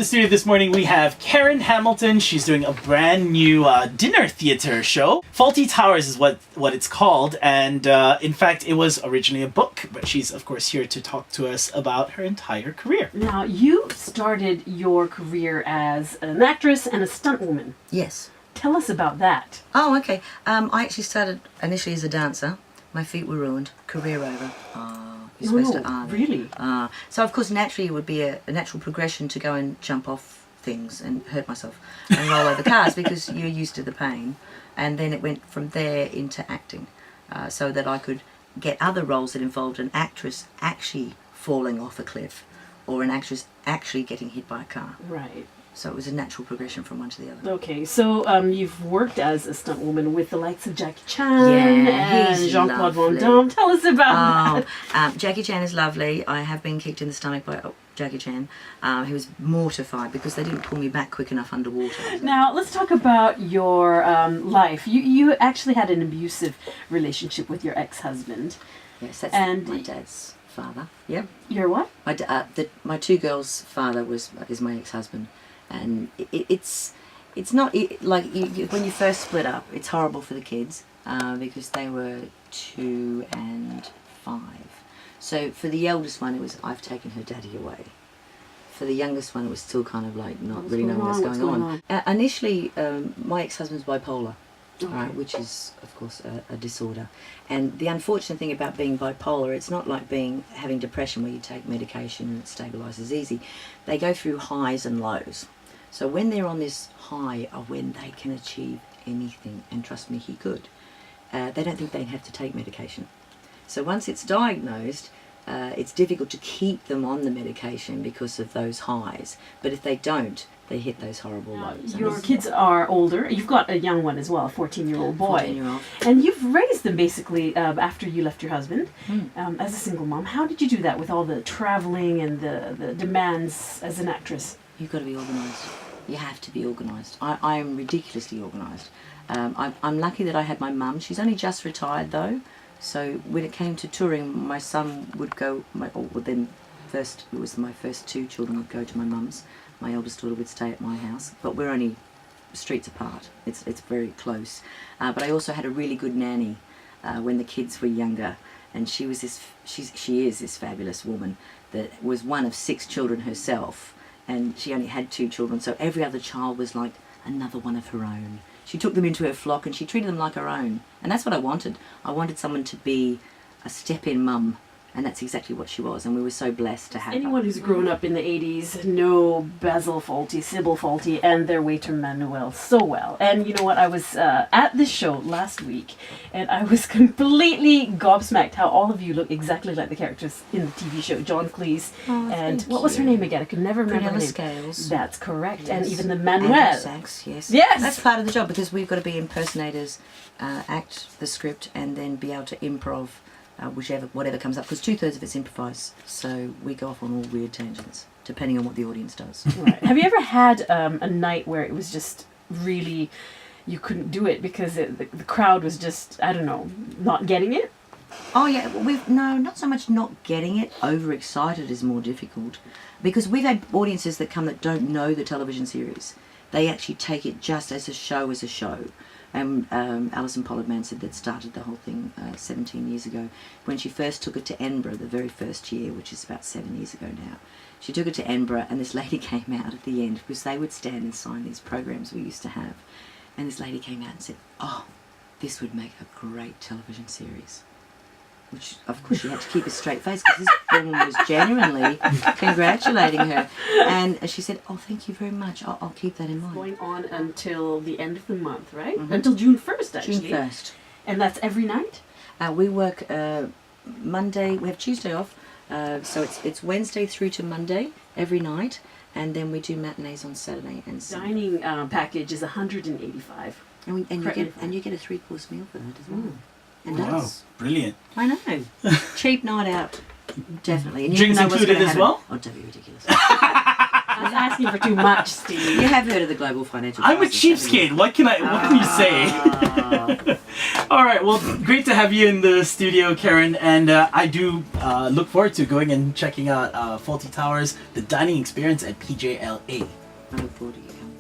the studio this morning, we have Karen Hamilton. She's doing a brand new dinner theater show. Faulty Towers is what it's called. And in fact, it was originally a book. But she's, of course, here to talk to us about her entire career. Now, you started your career as an actress and a stunt woman. Yes. Tell us about that. Oh, okay. I actually started initially as a dancer. My feet were ruined. Career over. You're supposed to really? So, of course, naturally it would be a natural progression to go and jump off things and hurt myself and roll over cars because you're used to the pain. And then it went from there into acting so that I could get other roles that involved an actress actually falling off a cliff or an actress actually getting hit by a car. Right. So it was a natural progression from one to the other. Okay, so you've worked as a stunt woman with the likes of Jackie Chan and Jean-Claude Van Damme. Tell us about that. Jackie Chan is lovely. I have been kicked in the stomach by Jackie Chan. He was mortified because they didn't pull me back quick enough underwater. Now, let's talk about your life. You actually had an abusive relationship with your ex-husband. Yes, that's my dad's father. Yep. Your what? My two girls' father is my ex-husband. And it's not like when you first split up, it's horrible for the kids because they were 2 and 5. So for the eldest one, it was I've taken her daddy away. For the youngest one, it was still kind of like not really knowing what's going on. Initially, my ex-husband's bipolar, right, which is of course a disorder. And the unfortunate thing about being bipolar, it's not like having depression where you take medication and it stabilizes easy. They go through highs and lows. So when they're on this high are when they can achieve anything, and trust me, he could. They don't think they have to take medication. So once it's diagnosed, it's difficult to keep them on the medication because of those highs. But if they don't, they hit those horrible lows. Your kids are older. You've got a young one as well, a 14-year-old boy. 14-year-old. And you've raised them basically after you left your husband as a single mom. How did you do that with all the traveling and the demands as an actress? You've got to be organised. You have to be organised. I am ridiculously organised. I'm lucky that I had my mum. She's only just retired though. So when it came to touring, my son would go, it was my first 2 children would go to my mum's. My eldest daughter would stay at my house. But we're only streets apart. It's very close. But I also had a really good nanny when the kids were younger. And she is this fabulous woman that was one of 6 children herself. And she only had 2 children, so every other child was like another one of her own. She took them into her flock and she treated them like her own. And that's what I wanted. I wanted someone to be a step-in mum. And that's exactly what she was, and we were so blessed to have Anyone who's grown up in the 80s know Basil Faulty, Sybil Faulty, and their waiter Manuel so well. And you know what, I was at this show last week, and I was completely gobsmacked how all of you look exactly like the characters in the TV show. John Cleese, and what was her name again? I could never remember her name. Scales. That's correct, Yes. And even the Manuel. Sax, yes. Yes! That's part of the job, because we've got to be impersonators, act the script, and then be able to improv whatever comes up, because 2/3 of it's improvised, so we go off on all weird tangents depending on what the audience does. Right. Have you ever had a night where it was just really you couldn't do it because the crowd was just, I don't know, not getting it? Oh yeah, well, not so much not getting it. Overexcited is more difficult, because we've had audiences that come that don't know the television series. They actually take it just as a show. And Alison Pollard Manson that started the whole thing 17 years ago. When she first took it to Edinburgh, the very first year, which is about 7 years ago now, she took it to Edinburgh, and this lady came out at the end, because they would stand and sign these programs we used to have. And this lady came out and said, "Oh, this would make a great television series." Which, of course, she had to keep a straight face, because this woman was genuinely congratulating her. And she said, "Oh, thank you very much. I'll keep that in mind." Going on until the end of the month, right? Mm-hmm. Until June 1st, actually. June 1st. And that's every night? We work Monday, we have Tuesday off, so it's Wednesday through to Monday every night, and then we do matinees on Saturday and Sunday. Dining package is $185. And you get a 3-course meal for that as well. And Wow, brilliant. I know. Cheap night out, definitely. And Drinks included as well? Oh, don't be ridiculous. That's asking for too much, Steve. You have heard of the global financial I'm a crisis, haven't you? cheapskate. What can you say? All right. Well, great to have you in the studio, Karen. And I do look forward to going and checking out Faulty Towers, the dining experience at PJLA. I look forward to you coming.